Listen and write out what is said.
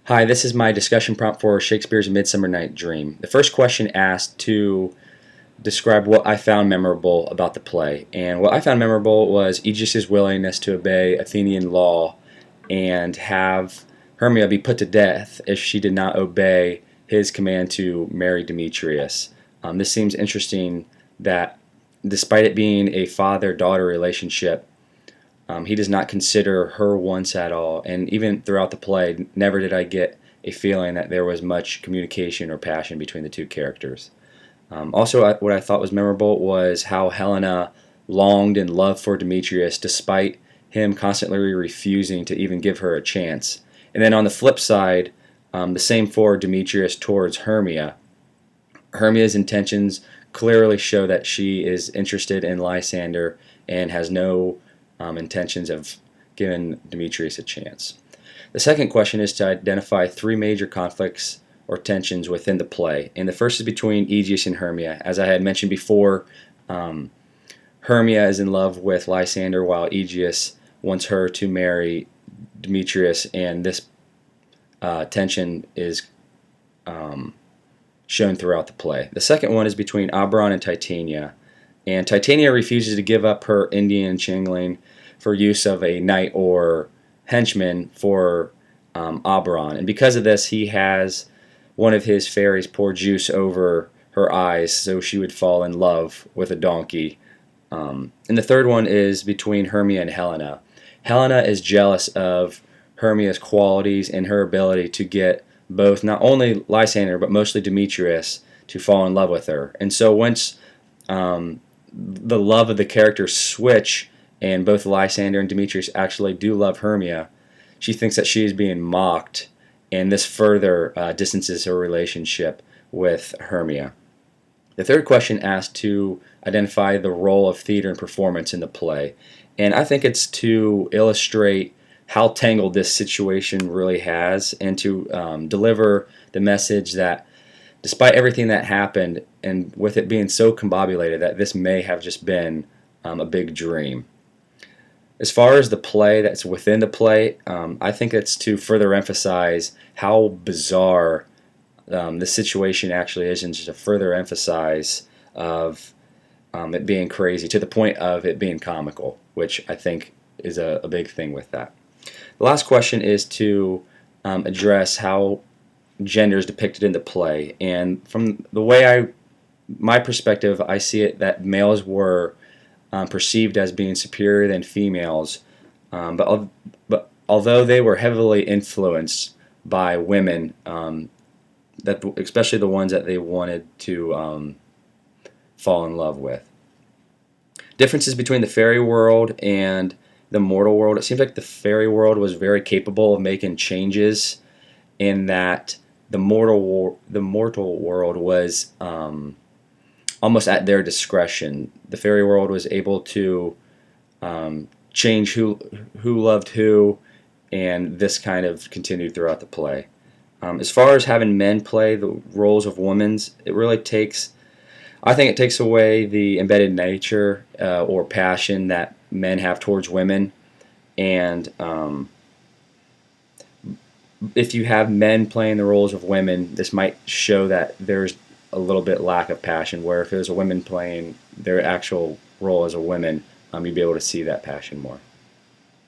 Hi, this is my discussion prompt for Shakespeare's Midsummer Night Dream. The first question asked to describe what I found memorable about the play. And what I found memorable was Aegis's willingness to obey Athenian law and have Hermia be put to death if she did not obey his command to marry Demetrius. This seems interesting that despite it being a father-daughter relationship, he does not consider her once at all, and even throughout the play, never did I get a feeling that there was much communication or passion between the two characters. What I thought was memorable was how Helena longed and loved for Demetrius despite him constantly refusing to even give her a chance. And then on the flip side, the same for Demetrius towards Hermia. Hermia's intentions clearly show that she is interested in Lysander and has no intentions of giving Demetrius a chance. The second question is to identify three major conflicts or tensions within the play. And the first is between Aegeus and Hermia. As I had mentioned before, Hermia is in love with Lysander while Aegeus wants her to marry Demetrius, and this tension is shown throughout the play. The second one is between Oberon and Titania. And Titania refuses to give up her Indian chingling for use of a knight or henchman for Oberon. And because of this, he has one of his fairies pour juice over her eyes so she would fall in love with a donkey. And the third one is between Hermia and Helena. Helena is jealous of Hermia's qualities and her ability to get both not only Lysander but mostly Demetrius to fall in love with her. And so once the love of the characters switch and both Lysander and Demetrius actually do love Hermia, she thinks that she is being mocked, and this further distances her relationship with Hermia. The third question asked to identify the role of theater and performance in the play, and I think it's to illustrate how tangled this situation really has and to deliver the message that despite everything that happened, and with it being so combobulated, that this may have just been a big dream. As far as the play that's within the play, I think it's to further emphasize how bizarre the situation actually is, and just to further emphasize of it being crazy to the point of it being comical, which I think is a big thing with that. The last question is to address how gender is depicted in the play, and from the way my perspective, I see it that males were perceived as being superior than females, but although they were heavily influenced by women, that especially the ones that they wanted to fall in love with. Differences between the fairy world and the mortal world. It seems like the fairy world was very capable of making changes, in that the mortal world was almost at their discretion. The fairy world was able to change who loved who, and this kind of continued throughout the play. As far as having men play the roles of women, I think it takes away the embedded nature or passion that men have towards women, and if you have men playing the roles of women, this might show that there's a little bit lack of passion, where if it was a woman playing their actual role as a woman, you'd be able to see that passion more.